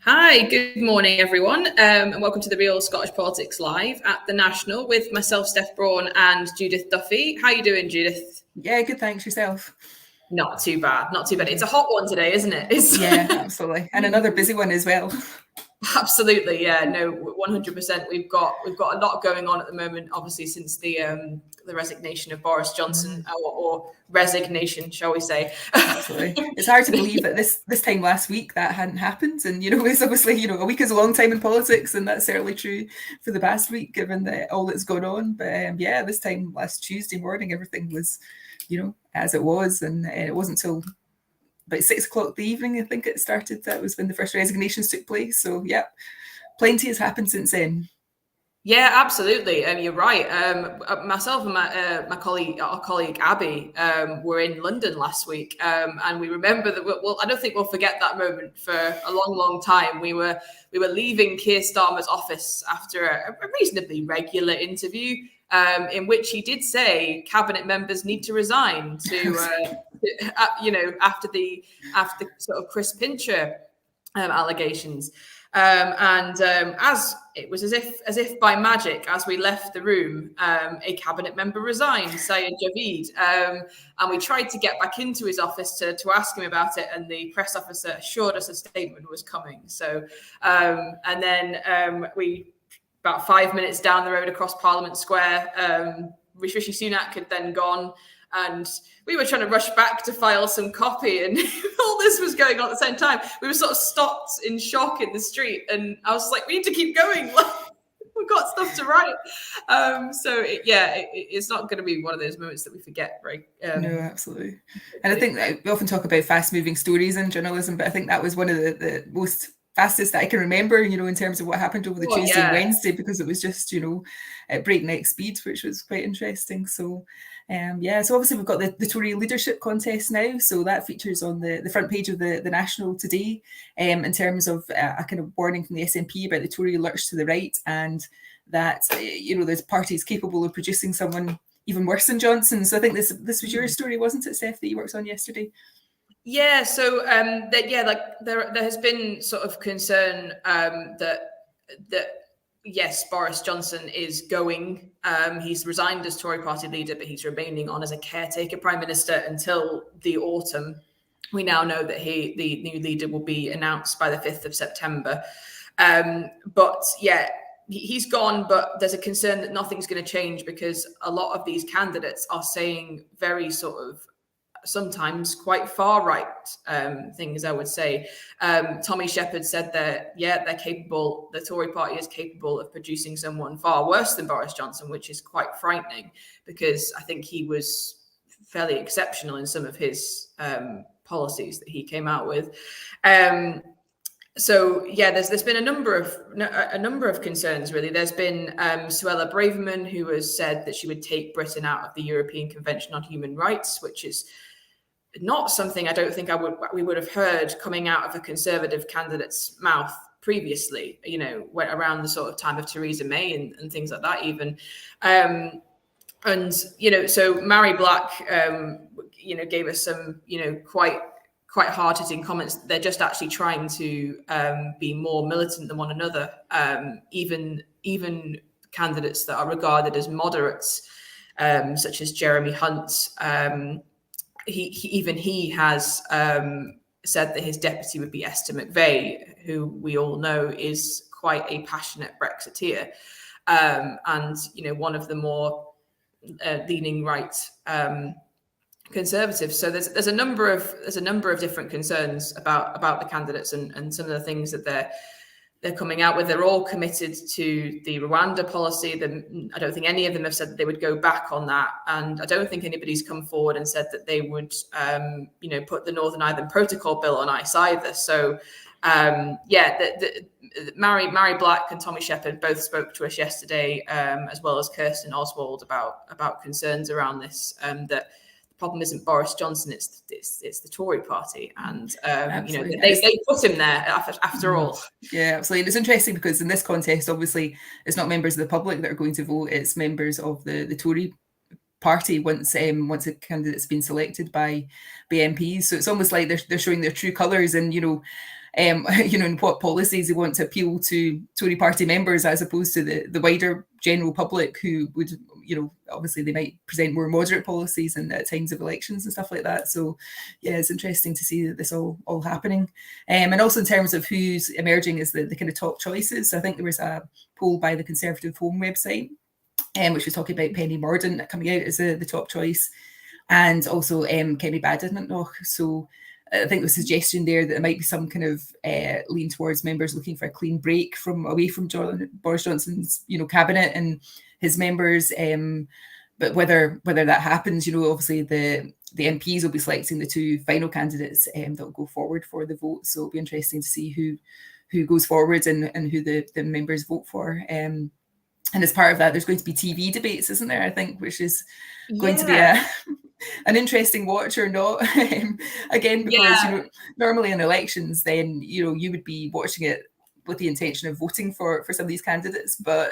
Hi, good morning, everyone, and welcome to the Real Scottish Politics Live at the National with myself, Steph Braun, and Judith Duffy. How are you doing, Judith? Yeah, good, thanks. Yourself? Not too bad, not too bad. It's a hot one today, isn't it? Yeah, absolutely. And another busy one as well. Absolutely, yeah, no, 100%. We've got a lot going on at the moment, obviously, since the resignation of Boris Johnson, or resignation, shall we say? Absolutely. It's hard to believe that this time last week that hadn't happened, and it's obviously a week is a long time in politics, and that's certainly true for the past week, given all that's gone on. But yeah, this time last Tuesday morning, everything was, as it was, and it wasn't till about 6 o'clock the evening, I think it started. That was when the first resignations took place. So yeah, plenty has happened since then. Yeah, absolutely. You're right. Myself and my colleague, our colleague Abby, were in London last week, and we remember that. I don't think we'll forget that moment for a long, long time. We were leaving Keir Starmer's office after a reasonably regular interview, in which he did say cabinet members need to resign after the sort of Chris Pincher allegations. As it was as if by magic, as we left the room, a cabinet member resigned, Sayed Javid, and we tried to get back into his office to ask him about it, and the press officer assured us a statement was coming. So, and then we, about 5 minutes down the road across Parliament Square, Rishi Sunak had then gone. And we were trying to rush back to file some copy, and all this was going on at the same time. We were sort of stopped in shock in the street, and I was like, "We need to keep going. We've got stuff to write." It's not going to be one of those moments that we forget, right? No, absolutely. And I think that we often talk about fast-moving stories in journalism, but I think that was one of the most fastest that I can remember, in terms of what happened over the Tuesday and Wednesday, because it was just, at breakneck speed, which was quite interesting. So, so obviously we've got the Tory leadership contest now. So that features on the front page of the National today, in terms of a kind of warning from the SNP about the Tory lurch to the right, and that, there's parties capable of producing someone even worse than Johnson. So I think this was your story, wasn't it, Steph, that you worked on yesterday? Yeah, so there has been sort of concern that yes, Boris Johnson is going. He's resigned as Tory party leader, but he's remaining on as a caretaker prime minister until the autumn. We now know that the new leader will be announced by the 5th of September. But yeah, he's gone, but there's a concern that nothing's going to change, because a lot of these candidates are saying very sort of sometimes quite far right things, I would say. Tommy Shepherd said that, they're capable, the Tory party is capable of producing someone far worse than Boris Johnson, which is quite frightening, because I think he was fairly exceptional in some of his policies that he came out with. So yeah, there's been a number of concerns, really. There's been Suella Braverman, who has said that she would take Britain out of the European Convention on Human Rights, which is not something I don't think we would have heard coming out of a Conservative candidate's mouth previously, around the sort of time of Theresa May and things like that even. So Mary Black, gave us some, quite hard-hitting comments. They're just actually trying to be more militant than one another. Even candidates that are regarded as moderates, such as Jeremy Hunt, he has said that his deputy would be Esther McVeigh, who we all know is quite a passionate Brexiteer, and one of the more leaning right Conservatives. So there's a number of different concerns about the candidates and some of the things that they're coming out with. They're all committed to the Rwanda policy. I don't think any of them have said that they would go back on that. And I don't think anybody's come forward and said that they would, put the Northern Ireland Protocol bill on ice either. So, Mary Black and Tommy Shepherd both spoke to us yesterday, as well as Kirsten Oswald, about concerns around this, that the problem isn't Boris Johnson, it's the Tory party, and they put him there after all. Yeah, absolutely. And it's interesting because in this contest, obviously, it's not members of the public that are going to vote; it's members of the Tory party once a candidate's been selected by MPs. So it's almost like they're showing their true colours, and you know, and what policies they want to appeal to Tory party members as opposed to the wider general public who would, you know, obviously they might present more moderate policies in at times of elections and stuff like that. So yeah, it's interesting to see that this all happening. And also in terms of who's emerging as the kind of top choices. So I think there was a poll by the Conservative Home website, which was talking about Penny Mordaunt coming out as the top choice, and also Kemi Badenoch. So I think the suggestion there that there might be some kind of lean towards members looking for a clean break away from Boris Johnson's, you know, cabinet and his members. But whether that happens, you know, obviously the MPs will be selecting the two final candidates that will go forward for the vote. So it'll be interesting to see who goes forward and who the members vote for. And as part of that, there's going to be TV debates, isn't there? I think, which is going to be an interesting watch or not. Again, because you know, normally in elections, then you know you would be watching it with the intention of voting for some of these candidates, but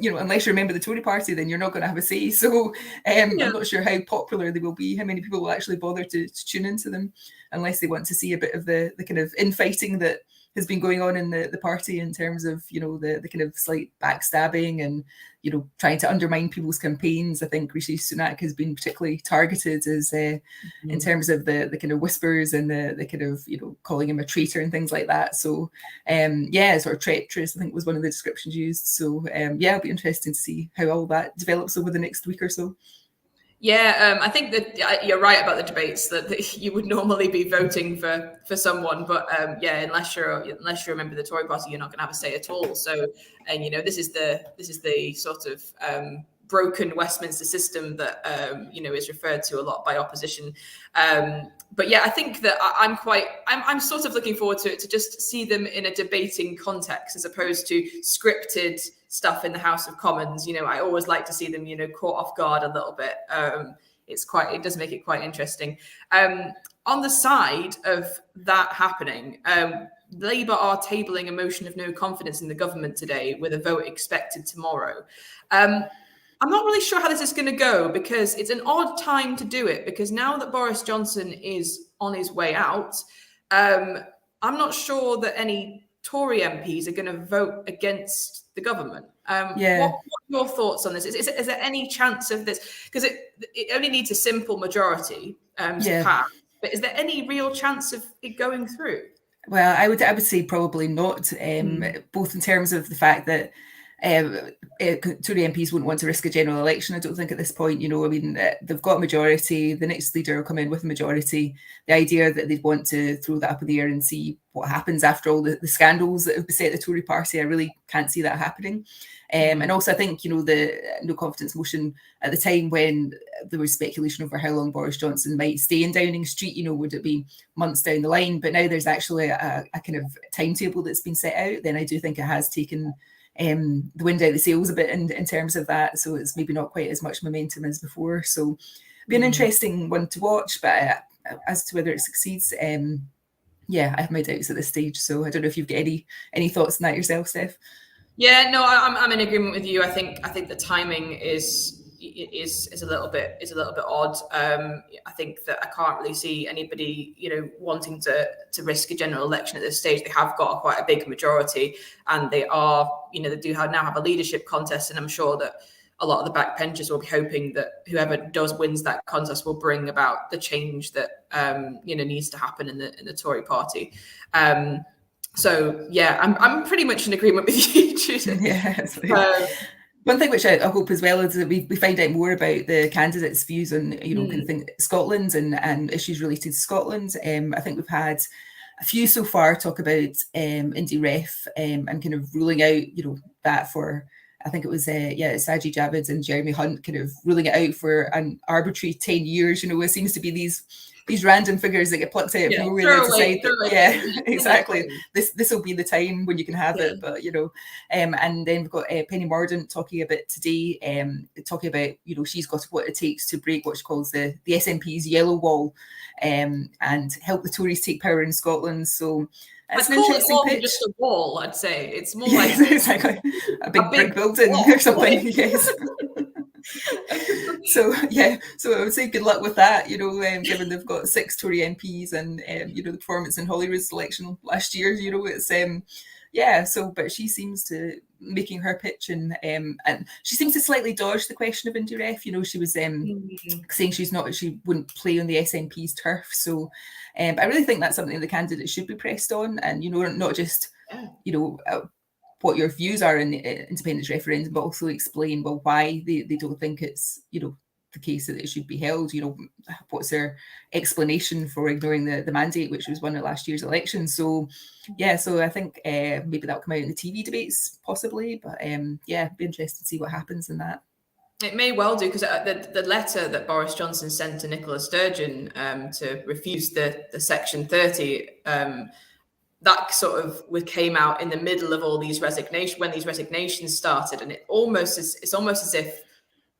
you know, unless you remember the Tory party, then you're not going to have a say. So I'm not sure how popular they will be, how many people will actually bother to tune into them, unless they want to see a bit of the kind of infighting that has been going on in the party in terms of, you know, the kind of slight backstabbing and, you know, trying to undermine people's campaigns. I think Rishi Sunak has been particularly targeted as in terms of the kind of whispers and the kind of, you know, calling him a traitor and things like that. So sort of treacherous, I think was one of the descriptions used. So it'll be interesting to see how all that develops over the next week or so. Yeah, I think that you're right about the debates, that you would normally be voting for someone, but unless you're a member of the Tory party, you're not going to have a say at all. So, and you know, this is the sort of broken Westminster system that you know, is referred to a lot by opposition. But yeah, I think that I'm sort of looking forward to it, to just see them in a debating context as opposed to scripted stuff in the House of Commons. You know, I always like to see them, you know, caught off guard a little bit. It does make it quite interesting. On the side of that happening, Labour are tabling a motion of no confidence in the government today with a vote expected tomorrow. I'm not really sure how this is going to go, because it's an odd time to do it, because now that Boris Johnson is on his way out, I'm not sure that any Tory MPs are going to vote against the government. What are your thoughts on this? Is there any chance of this? Because it only needs a simple majority to pass. But is there any real chance of it going through? Well, I would say probably not, both in terms of the fact that Tory MPs wouldn't want to risk a general election. I don't think at this point, you know, I mean, they've got a majority, the next leader will come in with a majority. The idea that they'd want to throw that up in the air and see what happens after all the scandals that have beset the Tory party, I really can't see that happening. And also, I think, you know, the no confidence motion at the time when there was speculation over how long Boris Johnson might stay in Downing Street, you know, would it be months down the line? But now there's actually a kind of timetable that's been set out. Then I do think it has taken the wind out of the sails a bit in terms of that. So it's maybe not quite as much momentum as before. So it'll be an interesting one to watch. But as to whether it succeeds, I have my doubts at this stage. So I don't know if you've got any thoughts on that yourself, Steph. Yeah, no, I'm in agreement with you. I think the timing is a little bit odd. I think that I can't really see anybody, you know, wanting to risk a general election at this stage. They have got quite a big majority, and they are, you know, they now have a leadership contest, and I'm sure that a lot of the backbenchers will be hoping that whoever wins that contest will bring about the change that you know, needs to happen in the Tory party. So yeah, I'm pretty much in agreement with you, Judith. Yeah. One thing which I hope as well is that we find out more about the candidates' views on, you know, kind of Scotland and issues related to Scotland. I think we've had a few so far talk about Indie Ref and kind of ruling out, you know, that for, I think it was Sajid Javid and Jeremy Hunt kind of ruling it out for an arbitrary 10 years. You know, it seems to be these random figures that get plucked out of nowhere to decide that, exactly, this will be the time when you can have it. But you know, and then we've got Penny Mordaunt talking a bit today, talking about, you know, she's got what it takes to break what she calls the SNP's yellow wall, and help the Tories take power in Scotland. So it's an interesting pitch. Just a wall, I'd say. It's more like exactly a big brick building or something. Yes. So yeah, so I would say good luck with that. You know, given they've got 6 Tory MPs and you know, the performance in Holyrood's election last year. You know, it's yeah. So, but she seems to making her pitch, and she seems to slightly dodge the question of Indy Ref. You know, she was saying she wouldn't play on the SNP's turf. So, but I really think that's something the candidate should be pressed on, and you know, not just you know. What your views are in the independence referendum, but also explain well why they don't think it's, you know, the case that it should be held. You know, what's their explanation for ignoring the mandate, which was won at last year's election. So yeah, so I think maybe that'll come out in the TV debates possibly, but yeah, it'd be interesting to see what happens in that. It may well do, because the letter that Boris Johnson sent to Nicola Sturgeon to refuse the Section 30, that sort of came out in the middle of all these resignations, when these resignations started, and it's almost as if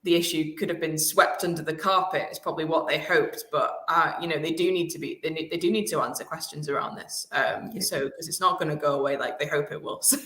the issue could have been swept under the carpet. Is probably what they hoped, but you know, they do need to answer questions around this. So because it's not going to go away like they hope it will. So,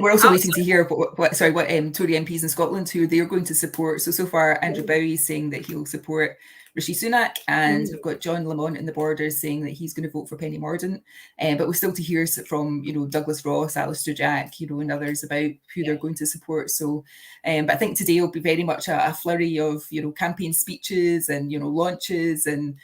we're also waiting to hear what Tory MPs in Scotland who they are going to support. So far, Andrew Bowie is saying that he'll support Rishi Sunak, and we've got John Lamont in the Borders saying that he's going to vote for Penny Mordaunt. But we're still to hear from, you know, Douglas Ross, Alistair Jack, you know, and others about who they're going to support. So, but I think today will be very much a flurry of, you know, campaign speeches and, you know, launches and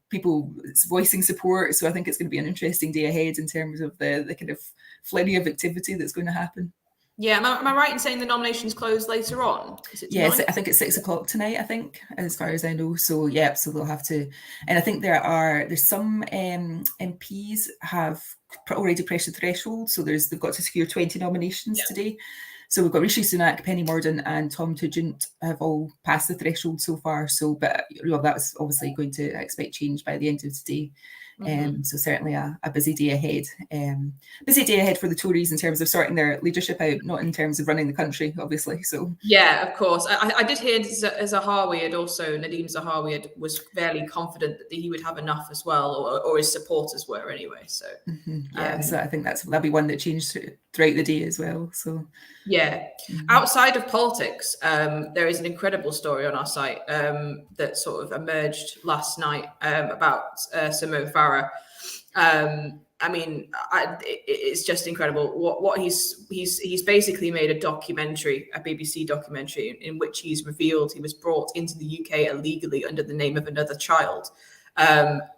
people voicing support. So I think it's going to be an interesting day ahead in terms of the kind of flurry of activity that's going to happen. Yeah, am I right in saying the nominations close later on? Yes, I think it's 6 o'clock tonight, I think, as far as I know. So yeah, so they'll have to, and I think there's some MPs have already pressed the threshold. So they've got to secure 20 nominations today. So we've got Rishi Sunak, Penny Mordaunt, and Tom Tugent have all passed the threshold so far. So, but you know, that's obviously going to expect change by the end of today. So certainly a busy day ahead. Busy day ahead for the Tories in terms of sorting their leadership out, not in terms of running the country, obviously. So yeah, of course. I did hear Zahawi had also, Nadhim Zahawi was fairly confident that he would have enough as well, or his supporters were anyway. So so I think that'll be one that changed throughout the day as well. So yeah, outside of politics, there is an incredible story on our site that sort of emerged last night about Sir Mo Farah. I mean, it's just incredible what he's basically made a documentary, a BBC documentary, in which he's revealed he was brought into the UK illegally under the name of another child.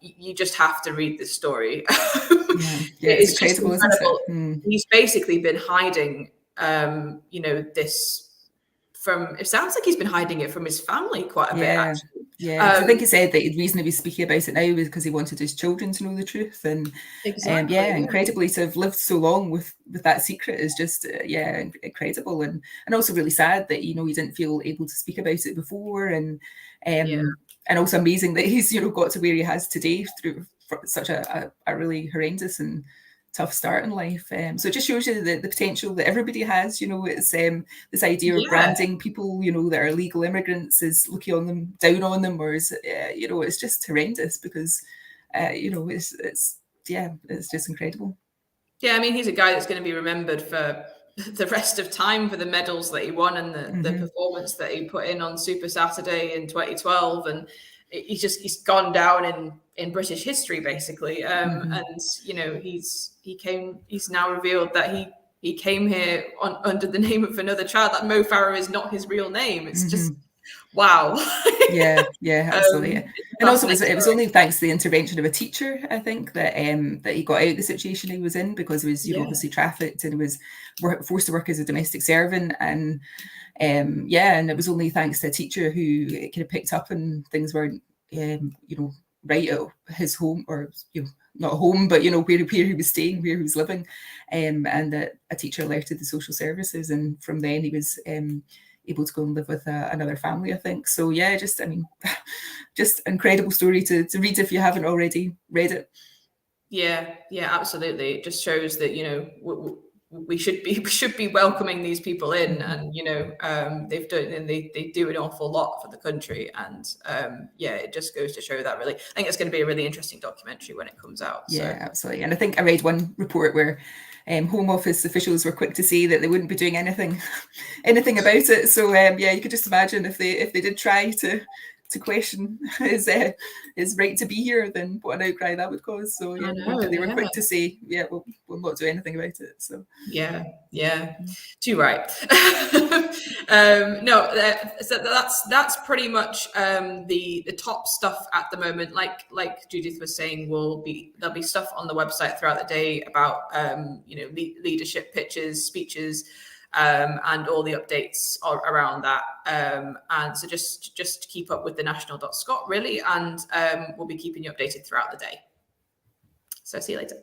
You just have to read this story. It's incredible, isn't it? He's basically been hiding, you know, this from. It sounds like he's been hiding it from his family quite a bit. Actually. Yeah, I think he said that the reason he was speaking about it now was because he wanted his children to know the truth, and incredibly to have lived so long with that secret is just incredible, and also really sad that, you know, he didn't feel able to speak about it before, and also amazing that he's, you know, got to where he has today through such a really horrendous and tough start in life. So it just shows you the potential that everybody has. You know, it's this idea of branding people, you know, that are illegal immigrants is looking on them, down on them, or is you know, it's just horrendous because you know, it's just incredible. Yeah, I mean, he's a guy that's going to be remembered for the rest of time for the medals that he won and the performance that he put in on Super Saturday in 2012, and he's gone down in British history basically. And you know, he's now revealed that he came here under the name of another child. That Mo Farah is not his real name. It's just wow. yeah, absolutely. And also it was only thanks to the intervention of a teacher, I think, that he got out of the situation he was in, because he was, you know, obviously trafficked and he was forced to work as a domestic servant, and and it was only thanks to a teacher who kind of picked up and things weren't you know, right at his home, or, you know, not home, but, you know, where he was staying, where he was living, and that a teacher alerted the social services, and from then he was able to go and live with another family, I think. So yeah, just, I mean, just incredible story to read if you haven't already read it. Yeah, absolutely. It just shows that, you know, we should be welcoming these people in, and they've done, and they do an awful lot for the country, and it just goes to show that really, I think it's going to be a really interesting documentary when it comes out. Yeah, absolutely. And I think I read one report where Home Office officials were quick to say that they wouldn't be doing anything about it. So you could just imagine if they did try to question his right to be here, then what an outcry that would cause. So they were quick to say, we'll not do anything about it. So too right. So that's pretty much the top stuff at the moment. Like Judith was saying, there'll be stuff on the website throughout the day about leadership pitches, speeches, and all the updates around that. And so just keep up with the national.scot really, and we'll be keeping you updated throughout the day. So see you later.